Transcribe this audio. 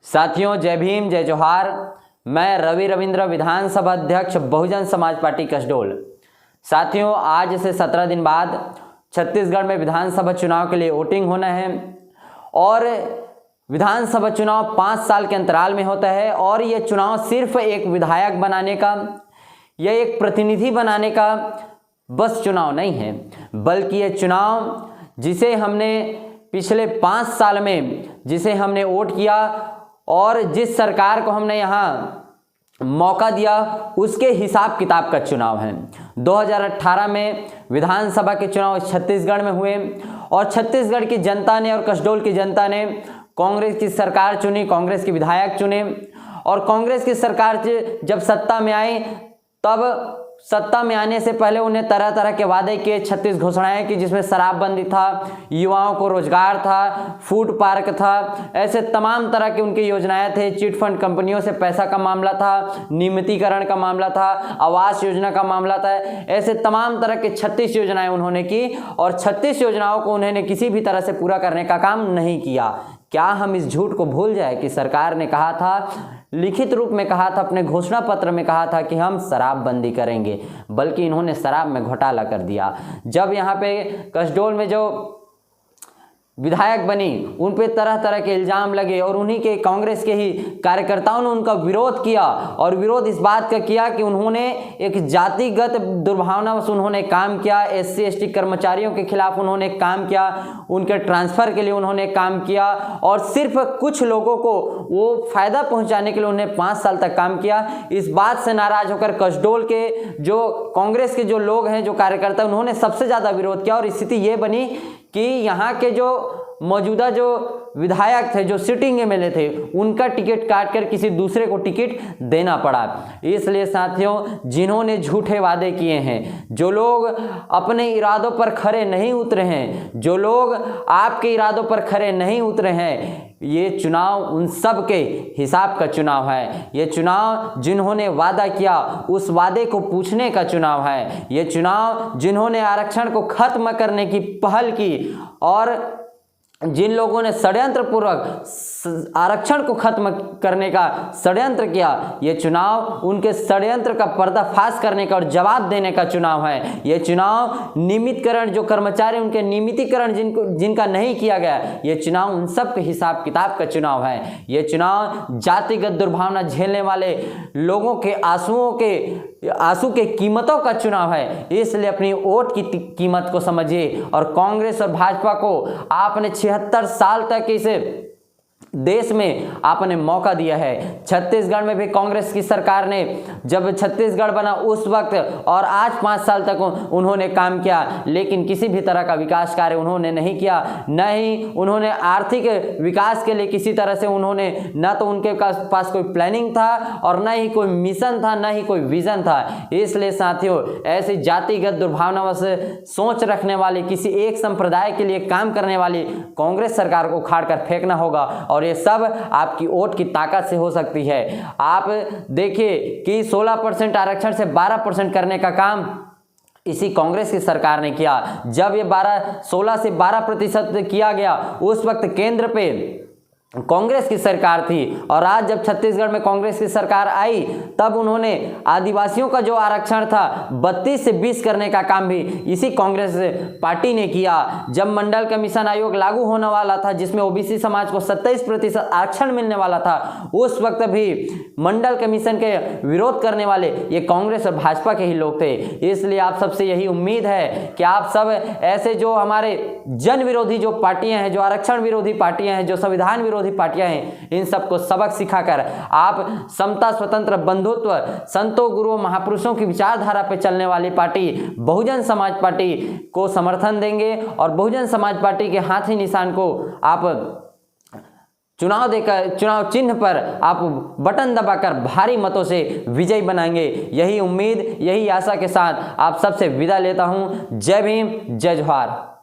साथियों, जय भीम, जय जोहार। मैं रवि रविंद्र, विधानसभा अध्यक्ष बहुजन समाज पार्टी कसडोल। साथियों, आज से 17 दिन बाद छत्तीसगढ़ में विधानसभा चुनाव के लिए वोटिंग होना है और विधानसभा चुनाव 5 साल के अंतराल में होता है और ये चुनाव सिर्फ एक विधायक बनाने का या एक प्रतिनिधि बनाने का बस चुनाव नहीं है, बल्कि ये चुनाव जिसे हमने पिछले 5 साल में जिसे हमने वोट किया और जिस सरकार को हमने यहाँ मौका दिया उसके हिसाब किताब का चुनाव है। 2018 में विधानसभा के चुनाव छत्तीसगढ़ में हुए और छत्तीसगढ़ की जनता ने और कसडोल की जनता ने कांग्रेस की सरकार चुनी, कांग्रेस के विधायक चुने और कांग्रेस की सरकार जब सत्ता में आई तब सत्ता में आने से पहले उन्हें तरह तरह के वादे किए, 36 घोषणाएं की, जिसमें शराबबंदी था, युवाओं को रोजगार था, फूड पार्क था, ऐसे तमाम तरह की उनकी योजनाएं थे। चिट फंड कंपनियों से पैसा का मामला था, नियमितीकरण का मामला था, आवास योजना का मामला था, ऐसे तमाम तरह के 36 योजनाएं उन्होंने की और 36 योजनाओं को उन्होंने किसी भी तरह से पूरा करने का काम नहीं किया। क्या हम इस झूठ को भूल जाए कि सरकार ने कहा था, लिखित रूप में कहा था, अपने घोषणा पत्र में कहा था कि हम शराबबंदी करेंगे, बल्कि इन्होंने शराब में घोटाला कर दिया। जब यहाँ पे कसडोल में जो विधायक बनी उन पे तरह तरह के इल्जाम लगे और उन्हीं के कांग्रेस के ही कार्यकर्ताओं ने उनका विरोध किया और विरोध इस बात का किया कि उन्होंने एक जातिगत दुर्भावनावश उन्होंने काम किया, SC ST कर्मचारियों के खिलाफ उन्होंने काम किया, उनके ट्रांसफ़र के लिए उन्होंने काम किया और सिर्फ कुछ लोगों को वो फ़ायदा पहुँचाने के लिए उन्हें 5 साल तक काम किया। इस बात से नाराज़ होकर कसडोल के जो कांग्रेस के जो लोग हैं, जो कार्यकर्ता, उन्होंने सबसे ज़्यादा विरोध किया और स्थिति ये बनी कि यहाँ के जो मौजूदा जो विधायक थे, जो सिटिंग MLA थे, उनका टिकट काट कर किसी दूसरे को टिकट देना पड़ा। इसलिए साथियों, जिन्होंने झूठे वादे किए हैं, जो लोग अपने इरादों पर खरे नहीं उतरे हैं, जो लोग आपके इरादों पर खरे नहीं उतरे हैं, ये चुनाव उन सब के हिसाब का चुनाव है। ये चुनाव जिन्होंने वादा किया उस वादे को पूछने का चुनाव है। ये चुनाव जिन्होंने आरक्षण को खत्म करने की पहल की और जिन लोगों ने षड्यंत्र पूर्वक आरक्षण को खत्म करने का षड्यंत्र किया, ये चुनाव उनके षड्यंत्र का पर्दाफाश करने का और जवाब देने का चुनाव है। ये चुनाव नियमितीकरण, जो कर्मचारी उनके नियमितीकरण जिनका नहीं किया गया, ये चुनाव उन सब के हिसाब किताब का चुनाव है। ये चुनाव जातिगत दुर्भावना झेलने वाले लोगों के आंसू के कीमतों का चुनाव है। इसलिए अपनी वोट की कीमत को समझिए और कांग्रेस और भाजपा को आपने 76 साल तक इस देश में आपने मौका दिया है। छत्तीसगढ़ में भी कांग्रेस की सरकार ने जब छत्तीसगढ़ बना उस वक्त और आज 5 साल तक उन्होंने काम किया, लेकिन किसी भी तरह का विकास कार्य उन्होंने नहीं किया। न ही उन्होंने आर्थिक विकास के लिए किसी तरह से उन्होंने, न तो उनके पास कोई प्लानिंग था और न ही कोई मिशन था, न ही कोई विजन था। इसलिए साथियों, ऐसी जातिगत दुर्भावना से सोच रखने वाली, किसी एक संप्रदाय के लिए काम करने वाली कांग्रेस सरकार को उखाड़ कर फेंकना होगा और ये सब आपकी वोट की ताकत से हो सकती है। आप देखिए कि 16% आरक्षण से 12% करने का काम इसी कांग्रेस की सरकार ने किया। जब ये 16 से 12% किया गया, उस वक्त केंद्र पे कांग्रेस की सरकार थी और आज जब छत्तीसगढ़ में कांग्रेस की सरकार आई तब उन्होंने आदिवासियों का जो आरक्षण था 32 से 20 करने का काम भी इसी कांग्रेस पार्टी ने किया। जब मंडल कमीशन आयोग लागू होने वाला था, जिसमें OBC समाज को 27% आरक्षण मिलने वाला था, उस वक्त भी मंडल कमीशन के विरोध करने वाले ये कांग्रेस और भाजपा के ही लोग थे। इसलिए आप सबसे यही उम्मीद है कि आप सब ऐसे जो हमारे जन विरोधी जो पार्टियां हैं, जो आरक्षण विरोधी पार्टियां हैं, जो संविधान विरोधी पार्टियां हैं, इन सबको सबक सिखाकर आप समता, स्वतंत्र, बंधुत्व, संतों, गुरुओं, महापुरुषों की विचारधारा पे चलने वाली पार्टी बहुजन समाज पार्टी को समर्थन देंगे और बहुजन समाज पार्टी के हाथी निशान को आप चुनाव देकर, चुनाव चिन्ह पर आप बटन दबाकर भारी मतों से विजयी बनाएंगे। यही उम्मीद, यही आशा के साथ आप सबसे विदा लेता हूं। जय भीम, जय जोहार।